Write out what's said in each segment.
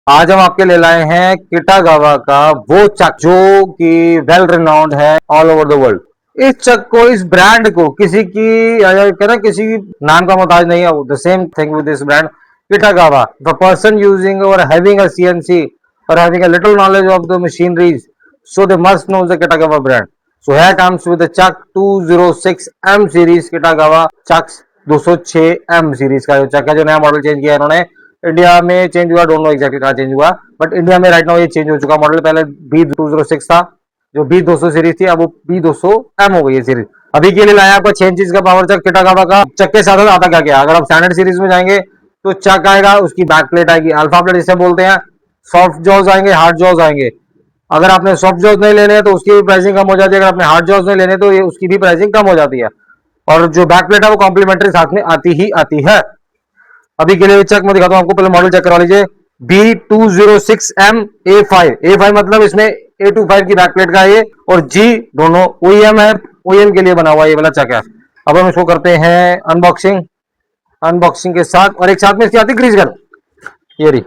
आज हम आपके लिए लाए हैं किटागावा का वो चक जो कि वेल रिनाउंड है ऑल ओवर द वर्ल्ड। इस चक को, इस ब्रांड को किसी की कहना किसी नाम का मोहताज नहीं है। The same thing with this brand Kitagawa. The person using और having a CNC or having a little knowledge of the machineries, so they must know the Kitagawa brand. So here comes with the Chuck 206M series Kitagawa Chucks 206M series का जो चक है, जो नया model change किया है इन्होंने। India में change हुआ, डोंट नो एग्जैक्टली कहाँ चेंज हुआ, बट इंडिया में राइट नाउ ये चेंज हो चुका मॉडल। पहले B206 था, जो B200 सीरीज थी, अब वो B200M हो गई है सीरीज। अभी के लिए लाया आपका 6 इंच का पावर चक किटागावा का। चक के साथ आता क्या क्या, अगर आप स्टैंडर्ड सीरीज में जाएंगे तो चक आएगा, उसकी बैक प्लेट आएगी, अल्फा प्लेट जिसे बोलते हैं। सॉफ्ट जॉज आएंगे, हार्ड जॉज आएंगे। अगर आपने सॉफ्ट जॉज नहीं लेने तो उसकी भी प्राइसिंग कम हो जाती है, अगर आपने हार्ड जॉज नहीं लेने तो ये उसकी भी प्राइसिंग कम हो जाती है। और जो बैक प्लेट है वो कॉम्प्लीमेंट्री साथ में आती ही आती है। अभी के लिए चेक मैं दिखाता हूं आपको, पहले मॉडल चेक करा लीजिए। B206M A5 मतलब इसमें A25 की बैक प्लेट का है ये, और G दोनों OEM है, OEM के लिए बना हुआ ये वाला चेक है। अब हम इसको करते हैं अनबॉक्सिंग। अनबॉक्सिंग के साथ, और एक साथ में इसकी आती है ग्रीस गन। ये रही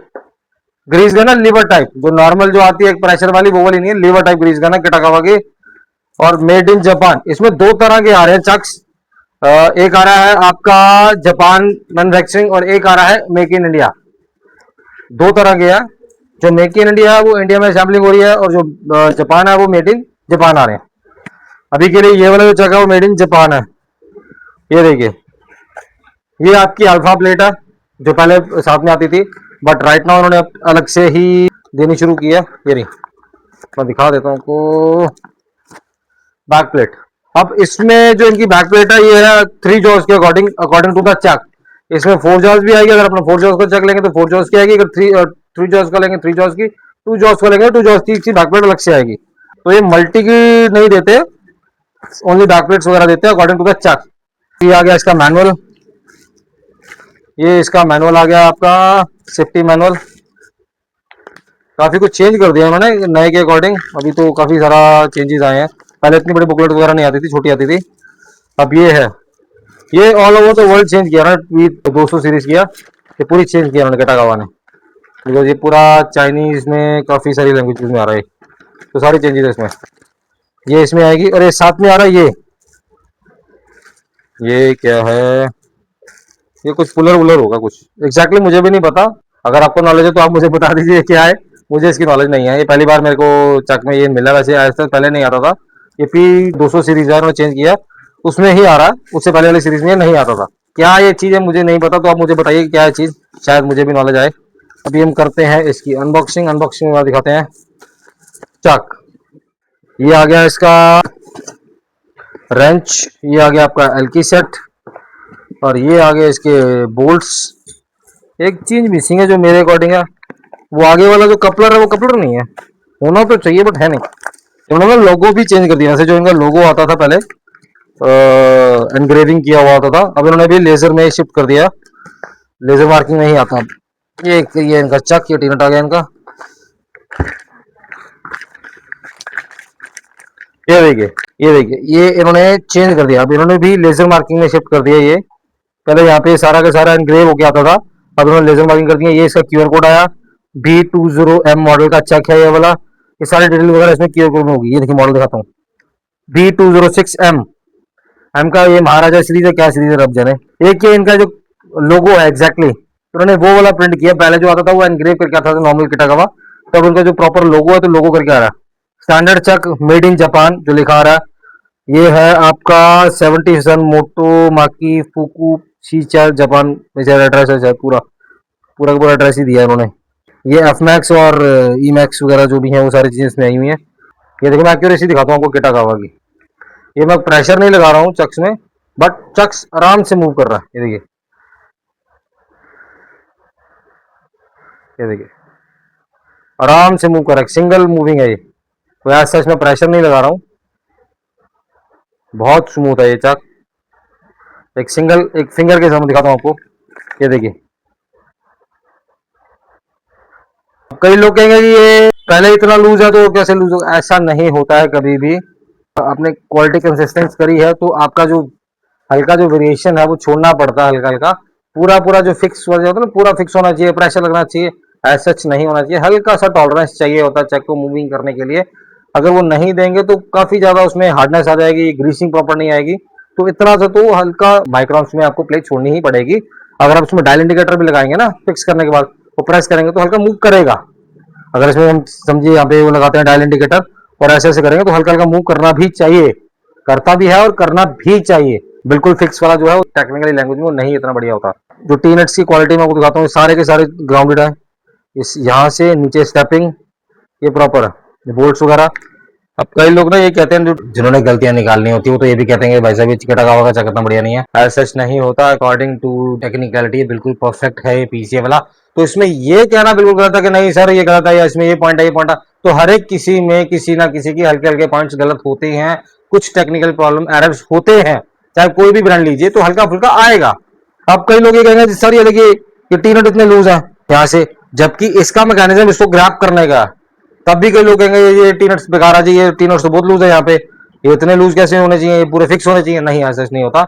ग्रीस गन है, लीवर टाइप, जो नॉर्मल जो आती है एक प्रेशर वाली, वो वाली नहीं है, लीवर टाइप ग्रीस गन है किटागावा की। और मेड इन जापान। इसमें दो तरह के आ रहे हैं चक्स। एक आ रहा है आपका जापान मैन्युफैक्चरिंग, और एक आ रहा है मेक इन इंडिया। दो तरह के है। जो मेक इन इंडिया है वो इंडिया में असेंबलिंग हो रही है, और जो जापान है वो मेड इन जापान आ रहे हैं। अभी के लिए ये वाला जो चक है वो मेड इन जापान है। ये देखिए, ये आपकी अल्फा प्लेट है, जो पहले साथ में आती थी, बट राइट नाउ उन्होंने अलग से ही देनी शुरू की है। ये रही, मैं दिखा देता हूँ आपको बैक प्लेट। अब इसमें जो इनकी बैक प्लेट है ये है 3 जॉज के अकॉर्डिंग टू द चक। इसमें 4 जॉज भी आएगी, अगर अपना 4 जॉज का चक लेंगे तो 4 जॉज की आएगी, अगर 3 जॉज का लेंगे 3 जॉज की, 2 जॉज का लेंगे 2 जॉज की बैक प्लेट अलग से आएगी। तो ये मल्टी की नहीं देते, ओनली बैक प्लेट्स वगैरह देते हैं अकॉर्डिंग टू द चक। ये आ गया इसका मैनुअल। ये इसका मैनुअल आ गया आपका, सेफ्टी मैनुअल। काफी कुछ चेंज कर दिया उन्होंने नए के अकॉर्डिंग। अभी तो काफी सारा चेंजेस आए हैं, पहले इतनी बड़ी बुकलेट वगैरह नहीं आती थी, छोटी आती थी। अब ये है, ये all over the world change किया ना, 200 सीरीज किया, ये पूरी चेंज किया उन्होंने किटागावा ने। बिकॉज ये पूरा चाइनीज में काफी सारी लैंग्वेज में आ रहा है, तो सारी चेंजेस है इसमें। ये इसमें आएगी, और ये साथ में आ रहा है ये क्या है, ये कुछ पुलर वुलर होगा कुछ, एग्जैक्टली मुझे भी नहीं पता। अगर आपको नॉलेज है तो आप मुझे बता दीजिए क्या है, मुझे इसकी नॉलेज नहीं है। ये पहली बार मेरे को चक में ये मिला, वैसे आज तक पहले नहीं आता था। ये P200 सीरीज है, उन्होंने चेंज किया, उसमें ही आ रहा है, उससे पहले वाली सीरीज में नहीं आता था। क्या ये चीज़ है मुझे नहीं पता, तो आप मुझे बताइए क्या है चीज़, शायद मुझे भी नॉलेज आए। अभी हम करते हैं इसकी अनबॉक्सिंग। अनबॉक्सिंग में दिखाते हैं चक। ये आ गया इसका रेंच, ये आ गया आपका एल्की सेट, और ये आ गए इसके बोल्ट्स। एक चीज मिसिंग है जो मेरे अकॉर्डिंग है, वो आगे वाला जो कपलर है वो कपलर नहीं है, होना तो चाहिए बट है नहीं। उन्होंने लोगो भी चेंज कर दिया, वैसे जो इनका लोगो आता था पहले एनग्रेविंग किया हुआ आता था, अब इन्होंने भी लेजर में शिफ्ट कर दिया, लेजर मार्किंग नहीं आता। ये इनका चक, ये टीनट आ गया इनका। ये देखिए ये इन्होंने चेंज कर दिया, अब इन्होंने भी लेजर मार्किंग में शिफ्ट कर दिया। ये पहले यहाँ पे सारा का सारा एनग्रेव होके आता था, अब उन्होंने लेजर मार्किंग कर दिया। ये इसका क्यूआर कोड आया, B20M मॉडल का चक है ये वाला। ये सारी डिटेल वगैरह इसमें क्यूआर कोड में होगी। ये देखिए मॉडल दिखाता हूँ, B206M। एम का ये महाराजा सीरीज है, क्या सीरीज है रब जाने। एक ये इनका जो लोगो है एग्जैक्टली, उन्होंने वो वाला प्रिंट किया, पहले जो आता था वो एनग्रेव करके आता था नॉर्मल किटागावा, तब उनका जो प्रॉपर लोगो है तो लोगो करके आ रहा है। Standard chuck made in Japan जो लिखा आ रहा है। ये है आपका 77 मोटो माकी फुकू शीचा जापान में एड्रेस है, पूरा पूरा का पूरा एड्रेस ही दिया है उन्होंने। ये एफ मैक्स और ई मैक्स वगैरह जो भी है वो सारी चीजें इसमें आई हुई है। ये देखो मैं एक्यूरेसी दिखाता हूँ आपको किटागावा की। ये मैं प्रेशर नहीं लगा रहा हूँ चक्स में, बट चक्स आराम से मूव कर रहा है। ये देखिए आराम से मूव कर रहा है, सिंगल मूविंग है ये, तो ऐसा इसमें प्रेशर नहीं लगा रहा हूँ, बहुत स्मूथ है ये चक। एक फिंगर के साथ दिखाता हूँ आपको। ये देखिए, कई लोग कहेंगे कि ये पहले इतना लूज है तो कैसे लूज होगा, ऐसा नहीं होता है कभी भी। आपने क्वालिटी कंसिस्टेंस करी है तो आपका जो हल्का जो वेरिएशन है वो छोड़ना पड़ता है, हल्का हल्का। पूरा पूरा जो फिक्स हो जाता है ना, पूरा फिक्स होना चाहिए, प्रेशर लगना चाहिए, ऐसा सच नहीं होना चाहिए, हल्का सा टॉलरेंस चाहिए होता है चक को मूविंग करने के लिए। अगर वो नहीं देंगे तो काफी ज्यादा उसमें हार्डनेस आ जाएगी, ग्रीसिंग प्रॉपर नहीं आएगी। तो इतना सा तो हल्का माइक्रॉन्स में आपको प्लेट छोड़नी ही पड़ेगी। अगर आप उसमें डायल इंडिकेटर भी लगाएंगे ना फिक्स करने के बाद, वो प्रेस करेंगे तो हल्का मूव करेगा। अगर इसमें हम समझिए यहाँ पे वो लगाते हैं डायल इंडिकेटर और ऐसे ऐसे करेंगे तो हल्का हल्का मूव करना भी चाहिए, करता भी है और करना भी चाहिए। बिल्कुल फिक्स वाला जो है टेक्निकली लैंग्वेज में वो नहीं इतना बढ़िया होता। जो टी नट्स की क्वालिटी में आपको दिखाता हूँ, सारे के सारे ग्राउंडेड है। इस यहाँ से नीचे स्टेपिंग ये प्रॉपर है, बोल्ट्स वगैरह। अब कई लोग ना ये कहते हैं जिन्होंने गलतियां निकालनी होती है वो तो ये भी कहते हैं कि भाई साहब ये चिकटागावा का चक इतना बढ़िया नहीं है। ऐसा सच नहीं होता, अकॉर्डिंग टू टेक्निकलिटी बिल्कुल परफेक्ट है ये पीसीए वाला। तो इसमें ये कहना बिल्कुल गलत है कि नहीं सर ये गलत है या इसमें ये पॉइंट है ये पॉइंट है। तो हर एक किसी में किसी ना किसी की हल्के हल्के पॉइंट्स गलत होते हैं, कुछ टेक्निकल प्रॉब्लम एरर्स होते हैं, चाहे कोई भी ब्रांड लीजिए तो हल्का फुल्का आएगा। अब कई लोग ये कहेंगे सर ये देखिए ये टी नट इतने लूज है यहाँ से, जबकि इसका मैकेनिज्म इसको ग्रैप करने का। तब भी कई लोग कहेंगे ये टी नट्स बेकार आ जाइए, टी नट्स तो बहुत लूज है यहाँ पे, ये इतने लूज कैसे होने चाहिए, ये पूरे फिक्स होने चाहिए। नहीं ऐसा नहीं होता,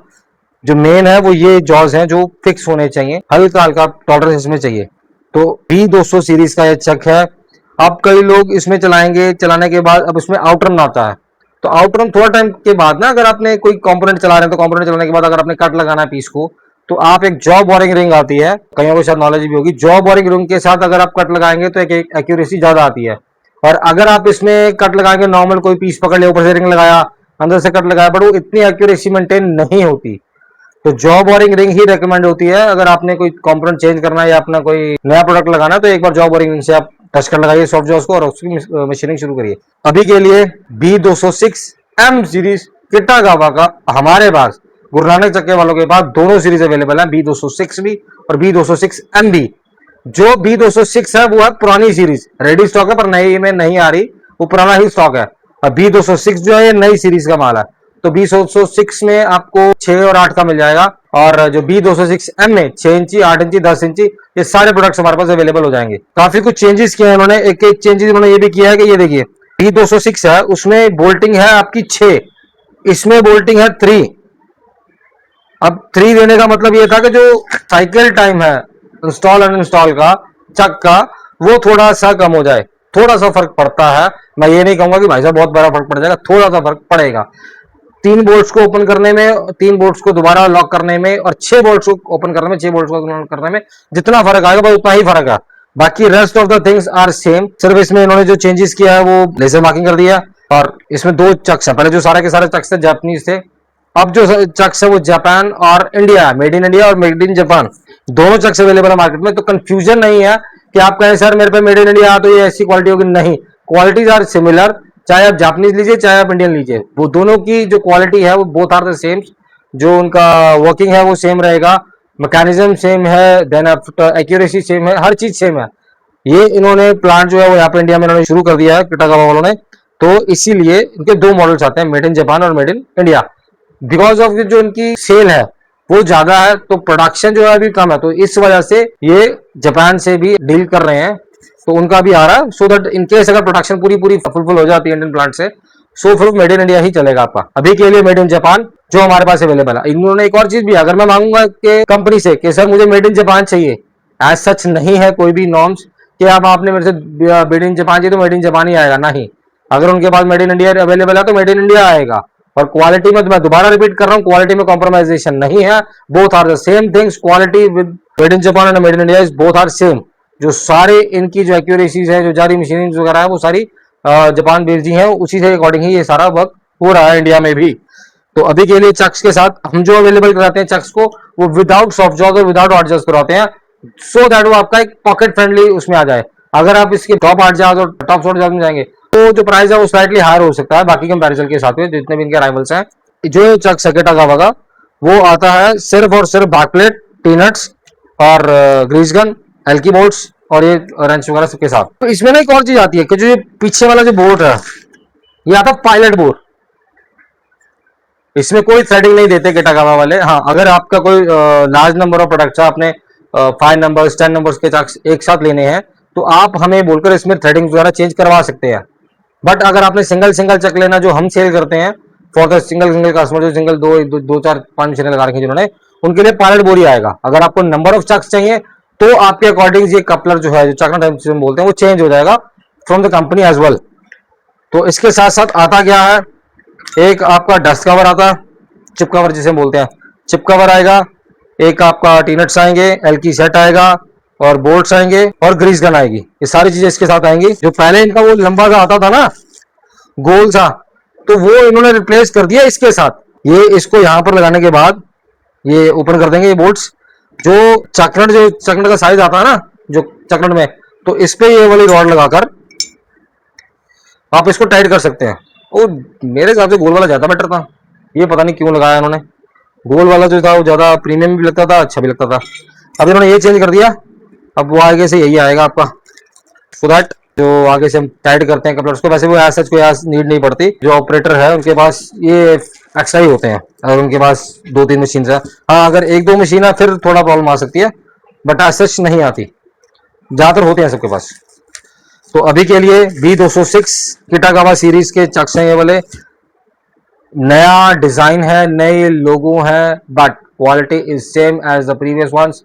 जो मेन है वो ये जॉज हैं जो फिक्स होने चाहिए, हल्का हल्का टॉलरेंस इसमें चाहिए। तो B200 सीरीज का ये चक है। अब कई लोग इसमें चलाएंगे, चलाने के बाद अब इसमें आउटरन आता है। तो आउटरन थोड़ा टाइम के बाद ना, अगर आपने कोई कंपोनेंट चला रहे हैं तो कंपोनेंट चलाने के बाद अगर आपने कट लगाना है पीस को, तो आप एक जॉ बोरिंग रिंग आती है, कईयों को शायद नॉलेज भी होगी। जॉ बोरिंग रिंग के साथ अगर आप कट लगाएंगे तो एक एक्यूरेसी ज्यादा आती है। और अगर आप इसमें कट लगाएंगे नॉर्मल कोई पीस पकड़ लिया, ऊपर से रिंग लगाया, अंदर से कट लगाया, बट वो इतनी एक्यूरेसी मेंटेन नहीं होती। तो जॉब बोरिंग रिंग ही रेकमेंड होती है। अगर आपने कोई कंपोनेंट चेंज करना है या अपना कोई नया प्रोडक्ट लगाना है तो एक बार जॉब बोरिंग रिंग से आप टच कर लगाइए सॉफ्ट जॉस को और उसकी मशीनिंग शुरू करिए। अभी के लिए B206M सीरीज किटागावा का हमारे पास, गुरु नानक चक्के वालों के पास दोनों सीरीज अवेलेबल है, B206 भी और B206M भी। जो B206 है वो है पुरानी सीरीज, रेडी स्टॉक है पर नई में नहीं आ रही, वो पुराना ही स्टॉक है। और B206 जो है ये नई सीरीज का माल है। तो B206 में आपको 6 और 8 का मिल जाएगा, और जो B206M में 6 इंची 8 इंची 10 इंची ये सारे प्रोडक्ट्स हमारे पास अवेलेबल हो जाएंगे। काफी कुछ चेंजेस किए हैं उन्होंने। एक एक चेंजेस उन्होंने ये भी किया है कि ये देखिए B206 है उसमें बोल्टिंग है आपकी 6, इसमें बोल्टिंग है 3। अब 3 देने का मतलब ये था कि जो साइकिल टाइम है इंस्टॉल अनइंस्टॉल का चक का वो थोड़ा सा कम हो जाए, थोड़ा सा फर्क पड़ता है। मैं ये नहीं कहूंगा कि भाई साहब बहुत बड़ा फर्क पड़ जाएगा, थोड़ा सा फर्क पड़ेगा। 3 बोल्ट्स को ओपन करने में, 3 बोल्ट्स को दोबारा लॉक करने में, और 6 बोल्ट्स को ओपन करने में, 6 बोल्ट्स को लॉक करने में जितना फर्क आएगा बस उतना ही फर्क है। बाकी rest of the things are same. सिर्फ इसमें इन्होंने जो चेंजेस किया है वो लेजर मार्किंग कर दिया, और इसमें 2 चक्स है। पहले जो सारे के सारे चक्स थे जापानीज थे, अब जो चक्स है वो जापान और इंडिया, मेड इन इंडिया और मेड इन जापान दोनों चक्स अवेलेबल है मार्केट में। तो कंफ्यूजन नहीं है कि आप कहें सर मेरे पे मेड इन इंडिया तो ये ऐसी क्वालिटी होगी, नहीं, क्वालिटीज आर सिमिलर। चाहे आप जापानीज लीजिए चाहे आप इंडियन लीजिए, वो दोनों की जो क्वालिटी है वो बोथ आर द सेम। जो उनका वर्किंग है वो सेम रहेगा, मैकेनिज्म सेम है, देन एक्यूरेसी सेम है, हर चीज सेम है। ये इन्होंने प्लांट जो है वो यहाँ पे इंडिया में इन्होंने शुरू कर दिया है किटागावा वालों ने। तो इसीलिए इनके 2 मॉडल्स आते हैं, मेड इन जापान और made in India. Because of जो इनकी सेल है वो ज्यादा है तो प्रोडक्शन जो है अभी कम है, तो इस वजह से ये जापान से भी डील कर रहे हैं, तो उनका भी आ रहा है। सो दैट इनकेस अगर प्रोडक्शन पूरी पूरी फुलफिल हो जाती है इंडियन प्लांट से, सो फिर मेड इन इंडिया ही चलेगा आपका। अभी के लिए मेड इन जापान जो हमारे पास अवेलेबल है। इन्होंने एक और चीज भी, अगर मैं मांगूंगा कि कंपनी से कि सर मुझे मेड इन जापान चाहिए, एज सच नहीं है कोई भी नॉर्म्स कि आप आपने मेरे से मेड इन जापान चाहिए तो मेड इन जापान ही आएगा, नहीं। अगर उनके पास मेड इन इंडिया अवेलेबल है तो मेड इन इंडिया आएगा। और क्वालिटी में, तो मैं दोबारा रिपीट कर रहा हूँ, क्वालिटी में कॉम्प्रोमाइजेशन नहीं है, both are the same things. Quality with made in Japan and made in India is both are same. जो सारे इनकी जो एक्यूरेसीज है, जो सारी मशीनिंग वगैरह है वो सारी जापान बेस्ड ही है, उसी से अकॉर्डिंग ही ये सारा वर्क हो रहा है इंडिया में भी। तो अभी के लिए चक्स के साथ हम जो अवेलेबल कराते हैं चक्स को, वो विदाउट सॉफ्ट जॉज और विदाउट हार्ड जॉज कराते हैं, सो दैट वो आपका एक पॉकेट फ्रेंडली उसमें आ जाए। अगर आप इसके टॉप हार्ड जॉज और टॉप सॉफ्ट जॉज में जाएंगे तो जो प्राइस है वो स्लाइटली हायर हो सकता है बाकी कंपैरिजन के साथ में, जितने भी इनके राइवल्स हैं। जो चक किटागावा का वो आता है सिर्फ और सिर्फ बैकप्लेट, टीनट्स और ग्रीस गन, एल्की बोल्ट्स और ये रेंच वगैरह सबके साथ। तो इसमें ना एक और चीज आती है कि जो ये पीछे वाला जो बोर्ड है ये आता है पायलट बोर्ड। इसमें कोई थ्रेडिंग नहीं देते किटागावा वाले। हाँ, अगर आपका कोई लार्ज नंबर ऑफ प्रोडक्ट्स है, आपने 5 नंबर्स 10 नंबर्स के चक्स एक साथ लेने हैं, तो आप हमें बोलकर इसमें थ्रेडिंग वगैरह चेंज करवा सकते हैं। बट अगर आपने सिंगल सिंगल चक लेना जो हम सेल करते हैं फॉर द सिंगल कस्टमर, जो सिंगल 2 4 5 मशीनें लगा रखी हैं जिन्होंने, उनके लिए पायलट बोर्ड ही आएगा। अगर आपको नंबर ऑफ चक्स चाहिए तो आपके अकॉर्डिंग ये कपलर जो है, जो चक्र टाइप से बोलते हैं, वो चेंज हो जाएगा from the company as well. तो इसके साथ साथ आता क्या है, एक आपका डस्ट कवर आता है, चिप कवर जिसे बोलते हैं, चिप कवर आएगा, एक आपका टीनट्स आएंगे, एल की सेट आएगा, और बोल्ट्स आएंगे, और ग्रीस गन आएगी। ये सारी चीजें इसके साथ आएंगी। जो पहले इनका वो लंबा सा आता था ना, गोल सा, तो वो इन्होंने रिप्लेस कर दिया इसके साथ। ये इसको यहां पर लगाने के बाद ये ओपन कर देंगे ये बोल्ट्स। जो चक्रण का साइज आता है ना, जो चक्रण में, तो इस पे ये वाली रॉड लगाकर आप इसको टाइट कर सकते हैं। वो मेरे हिसाब से गोल वाला ज्यादा बेटर था, ये पता नहीं क्यों लगाया इन्होंने। गोल वाला जो था वो ज्यादा प्रीमियम भी लगता था, अच्छा भी लगता था। अब इन्होंने ये चेंज कर दिया, अब वो आगे से यही आएगा आपका, सो दैट जो आगे से हम टाइट करते हैं कपलर्स को, वैसे वो ऐसा कोई नीड नहीं पड़ती। जो ऑपरेटर है उनके पास ये एक्स्ट्रा ही होते हैं, अगर उनके पास 2-3 मशीन है। हाँ, अगर 1-2 मशीन है फिर थोड़ा प्रॉब्लम आ सकती है, बट सच नहीं आती, ज्यादातर होते हैं सबके पास। तो अभी के लिए B206 किटागावा सीरीज के चक्स हैं ये वाले। नया डिजाइन है, नए लोगो हैं, but quality is same as the previous ones.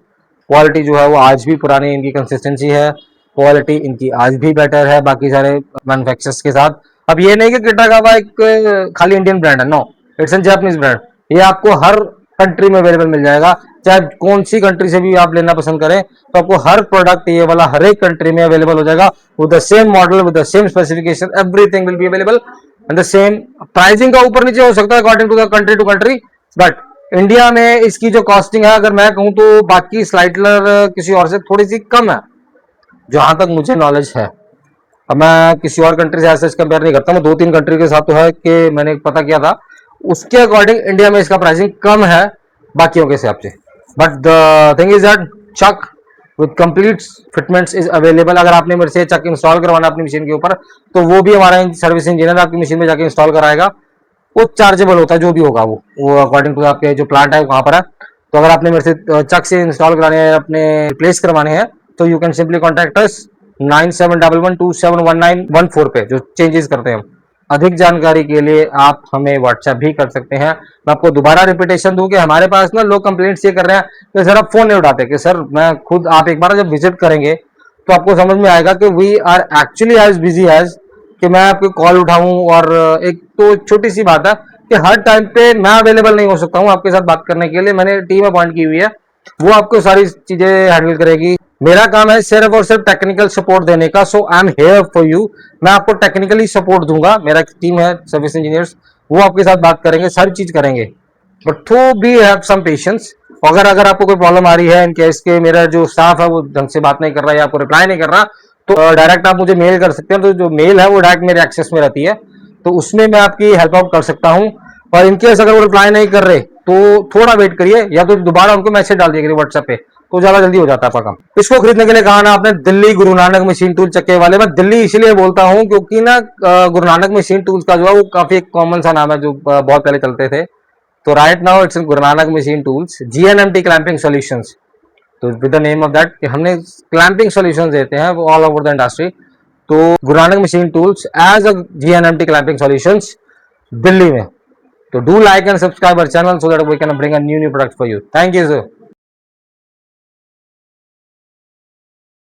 Quality जो है वो आज भी पुरानी इनकी कंसिस्टेंसी है, क्वालिटी इनकी आज भी बेटर है बाकी सारे मैन्युफैक्चरर्स के साथ। अब ये नहीं कि किटागावा एक खाली इंडियन ब्रांड है, no, it's an Japanese brand. ये आपको हर कंट्री में अवेलेबल मिल जाएगा, चाहे कौन सी कंट्री से भी आप लेना पसंद करें, तो आपको हर प्रोडक्ट ये वाला हर एक कंट्री में अवेलेबल हो जाएगा, with the same model, with the same specification, everything will be available and the same. Pricing का ऊपर नीचे हो सकता है according to country, but India में इसकी जो कॉस्टिंग है, अगर मैं कहूं तो बाकी स्लाइटलर किसी और से थोड़ी सी कम है, जहां तक मुझे नॉलेज है। अब मैं किसी और कंट्री से ऐसे कंपेयर नहीं करता, मैं 2-3 कंट्री के साथ तो है कि मैंने पता किया था, उसके अकॉर्डिंग इंडिया में इसका प्राइसिंग कम है बाकियों के हिसाब से। But the thing is that chuck with complete fitments is available. अगर आपने मेरे से चक इंस्टॉल करवाना अपनी मशीन के ऊपर, तो वो भी हमारा सर्विस इंजीनियर आपकी मशीन में जाके इंस्टॉल कराएगा। वो चार्जेबल होता है, जो भी होगा वो अकॉर्डिंग टू आपके जो प्लांट है वहां पर है। तो अगर आपने मेरे से चक से इंस्टॉल कराने हैं, अपने रिप्लेस करवाने हैं, तो you can simply contact us 9711271914 पे, जो चेंजेस करते हैं हम। अधिक जानकारी के लिए आप हमें व्हाट्सएप भी कर सकते हैं। मैं आपको दोबारा रिपीटेशन दूं कि हमारे पास ना लोग कंप्लेंट्स ये कर रहे हैं कि सर आप फोन नहीं उठाते, कि सर मैं खुद, आप एक बार जब विजिट करेंगे तो आपको समझ में आएगा कि we are actually as busy as कि मैं आपकी कॉल उठाऊं। और एक तो छोटी सी बात है कि हर टाइम पे मैं अवेलेबल नहीं हो सकता हूं आपके साथ बात करने के लिए, मैंने टीम अपॉइंट की हुई है, वो आपको सारी चीजें हैंडल करेगी। मेरा काम है सिर्फ और सिर्फ टेक्निकल सपोर्ट देने का, so I am here for you. मैं आपको टेक्निकली सपोर्ट दूंगा, मेरा टीम है सर्विस इंजीनियर्स, वो आपके साथ बात करेंगे, सारी चीज करेंगे, बट थो बी हैव सम पेशेंस। अगर आपको कोई प्रॉब्लम आ रही है इन केस के मेरा जो स्टाफ है वो ढंग से बात नहीं कर रहा है या आपको रिप्लाई नहीं कर रहा, तो डायरेक्ट आप मुझे मेल कर सकते हैं। तो जो मेल है वो डायरेक्ट मेरे एक्सेस में रहती है, तो उसमें मैं आपकी हेल्प आउट कर सकता हूँ। और इनकेस अगर वो रिप्लाई नहीं कर रहे तो थोड़ा वेट करिए, या तो दोबारा उनको मैसेज डाल दिया करिए व्हाट्सएप पे, तो ज्यादा जल्दी हो जाता है आपका काम। इसको खरीदने के लिए कहा ना आपने, दिल्ली गुरु नानक मशीन टूल चक्के वाले। मैं दिल्ली इसलिए बोलता हूँ क्योंकि ना गुरु नानक मशीन टूल्स का जो है वो काफी एक कॉमन सा नाम है, जो बहुत पहले चलते थे। तो right now it's Guru Nanak machine tools GNMT clamping solutions. तो with the name of that कि हमने क्लैंपिंग सॉल्यूशंस देते हैं ऑल ओवर द इंडस्ट्री। तो Guru Nanak machine tools as a GNMT clamping solutions Delhi में। तो do like and subscribe our channel so that we can bring a new product for you. Thank you sir.